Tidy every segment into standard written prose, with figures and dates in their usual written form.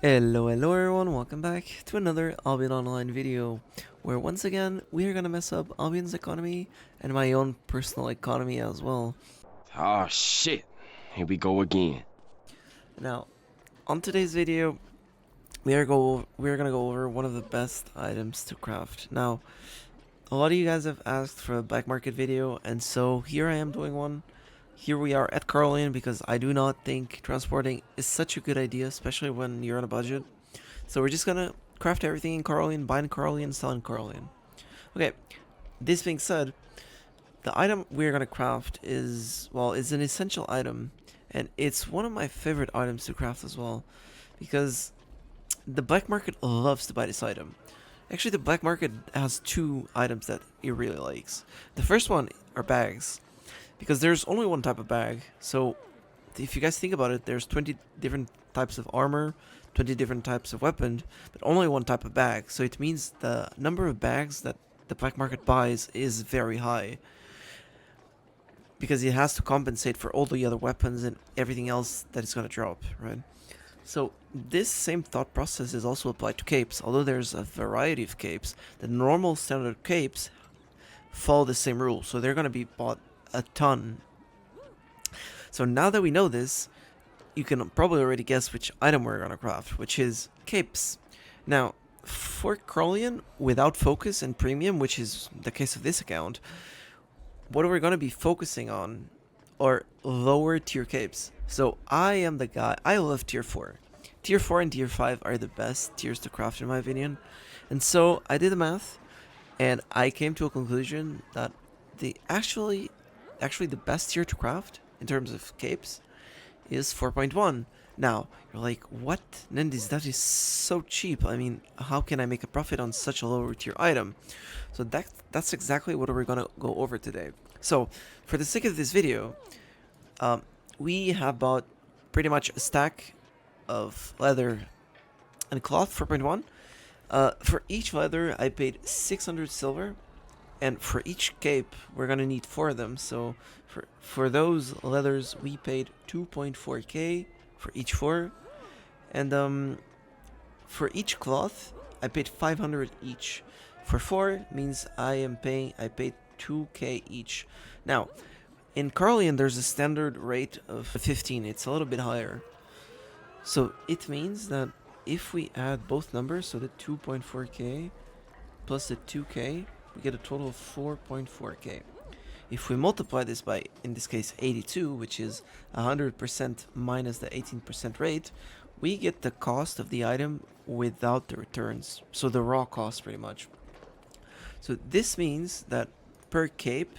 Hello everyone, welcome back to another Albion Online video, where once again we are gonna mess up Albion's economy and my own personal economy as well. Oh shit. Here we go again. Now, on today's video, we are gonna go over one of the best items to craft. Now, a lot of you guys have asked for a black market video, and so here I am doing one. Here we are at Caroline because I do not think transporting is such a good idea, especially when you're on a budget. So we're just gonna craft everything in Caroline, buy in Caroline, sell in Caroline. Okay, this being said, the item we're gonna craft is an essential item, and it's one of my favorite items to craft as well, because the black market loves to buy this item. Actually, the black market has two items that it really likes. The first one are bags, because there's only one type of bag. So if you guys think about it, there's 20 different types of armor, 20 different types of weapon, but only one type of bag. So it means the number of bags that the black market buys is very high, because it has to compensate for all the other weapons and everything else that it's going to drop, right? So this same thought process is also applied to capes. Although there's a variety of capes, the normal standard capes follow the same rule, so they're going to be bought a ton. So now that we know this, you can probably already guess which item we're going to craft, which is capes. Now, for Crolian, without focus and premium, which is the case of this account, what we're going to be focusing on are lower tier capes. So I am the guy, I love tier 4. Tier 4 and tier 5 are the best tiers to craft in my opinion. And so I did the math, and I came to a conclusion that the actually the best tier to craft in terms of capes is 4.1. Now, you're like, what? Nendis, that is so cheap. I mean, how can I make a profit on such a lower tier item? So that's exactly what we're gonna go over today. So, for the sake of this video, we have bought pretty much a stack of leather and cloth 4.1. For each leather, I paid 600 silver, and for each cape, we're gonna need 4 of them. So for those leathers, we paid 2.4k for each 4, and for each cloth, I paid 500 each. For 4 means I paid 2k each. Now, in Carlian, there's a standard rate of 15. It's a little bit higher. So it means that if we add both numbers, so the 2.4k plus the 2k, we get a total of 4.4k. If we multiply this by, in this case, 82, which is 100% minus the 18% rate, we get the cost of the item without the returns. So the raw cost, pretty much. So this means that per cape,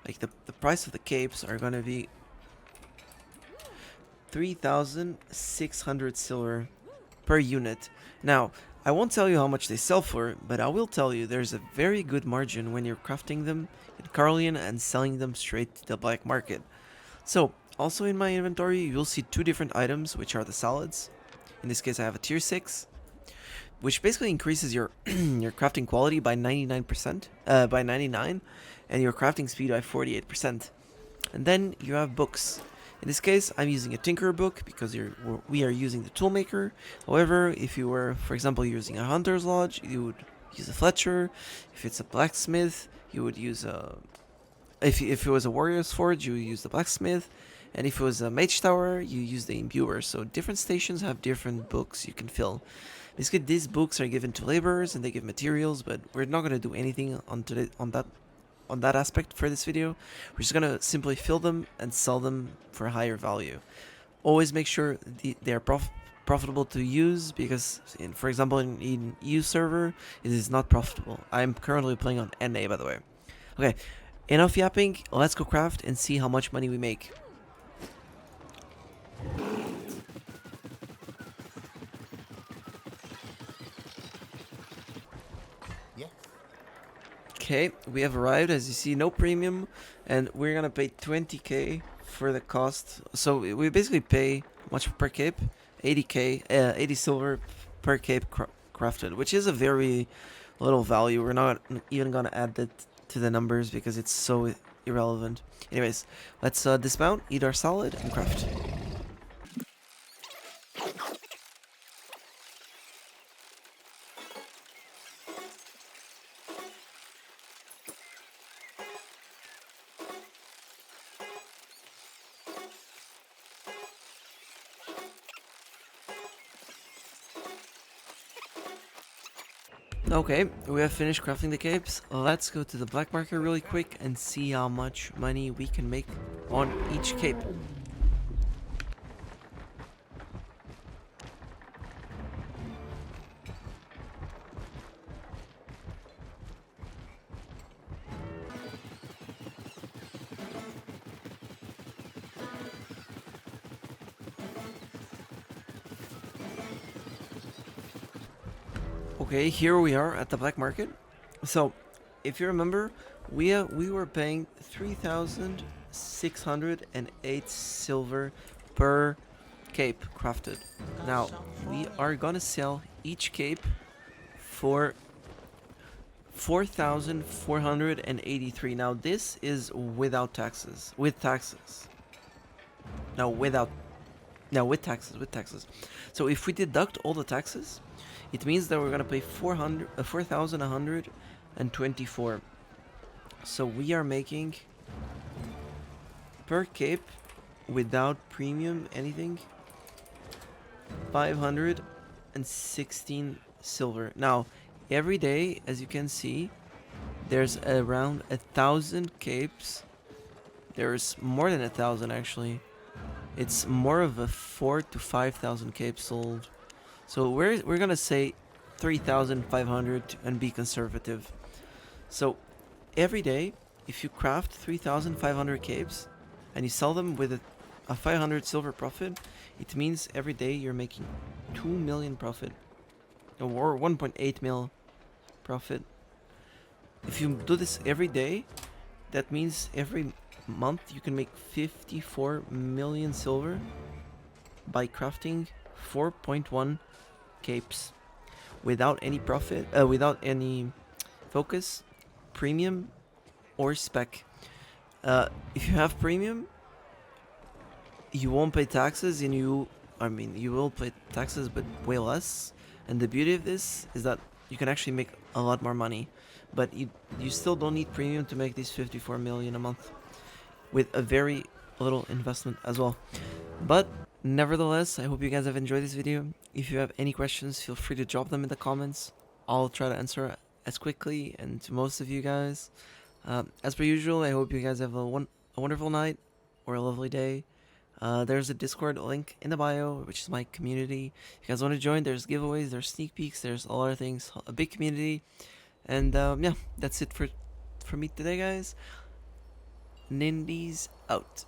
like the price of the capes are going to be 3,600 silver per unit. Now, I won't tell you how much they sell for, but I will tell you there's a very good margin when you're crafting them in Carlian and selling them straight to the black market. So, also in my inventory, you'll see 2 different items, which are the salads. In this case, I have a tier 6, which basically increases your your crafting quality by 99%, by 99, and your crafting speed by 48%. And then you have books. In this case, I'm using a Tinker book because we are using the Toolmaker. However, if you were, for example, using a Hunter's Lodge, you would use a Fletcher. If it's a Blacksmith, you would use a... If it was a Warrior's Forge, you would use the Blacksmith. And if it was a Mage Tower, you use the Imbuer. So different stations have different books you can fill. Basically, these books are given to laborers and they give materials, but we're not going to do anything on that aspect for this video. We're just gonna simply fill them and sell them for a higher value. Always make sure they are profitable to use, because for example in EU server it is not profitable. I'm currently playing on NA, by the way. Okay, enough yapping, let's go craft and see how much money we make. Okay, we have arrived. As you see, no premium, and we're gonna pay 20k for the cost. So we basically pay much per cape, 80k, 80 silver per cape crafted, which is a very little value. We're not even gonna add that to the numbers because it's so irrelevant. Anyways, let's dismount, eat our salad, and craft. Okay, we have finished crafting the capes. Let's go to the black market really quick and see how much money we can make on each cape. Okay, here we are at the black market. So, if you remember, we were paying 3,608 silver per cape crafted. Now, we are gonna sell each cape for 4,483. Now, this is without taxes. With taxes. No, without. No, with taxes. With taxes. So, if we deduct all the taxes, it means that we're gonna pay 4,124. So we are making per cape without premium anything 516 silver. Now every day, as you can see, there's around 1,000 capes. There's more than 1,000 actually. It's more of a 4 to 5,000 capes sold. So we're gonna say 3,500 and be conservative. So every day, if you craft 3,500 capes and you sell them with a 500 silver profit, it means every day you're making 2 million profit or 1.8 mil profit. If you do this every day, that means every month you can make 54 million silver by crafting 4.1 capes without any profit, without any focus, premium, or spec. If you have premium, you won't pay taxes, and you will pay taxes, but way less. And the beauty of this is that you can actually make a lot more money, but you still don't need premium to make these 54 million a month with a very little investment as well. But nevertheless, I hope you guys have enjoyed this video. If you have any questions, feel free to drop them in the comments. I'll try to answer as quickly and to most of you guys. As per usual, I hope you guys have a wonderful night or a lovely day. There's a Discord link in the bio, which is my community. If you guys want to join, there's giveaways, there's sneak peeks, there's a lot of things, a big community. And yeah, that's it for me today, guys. Nindies out.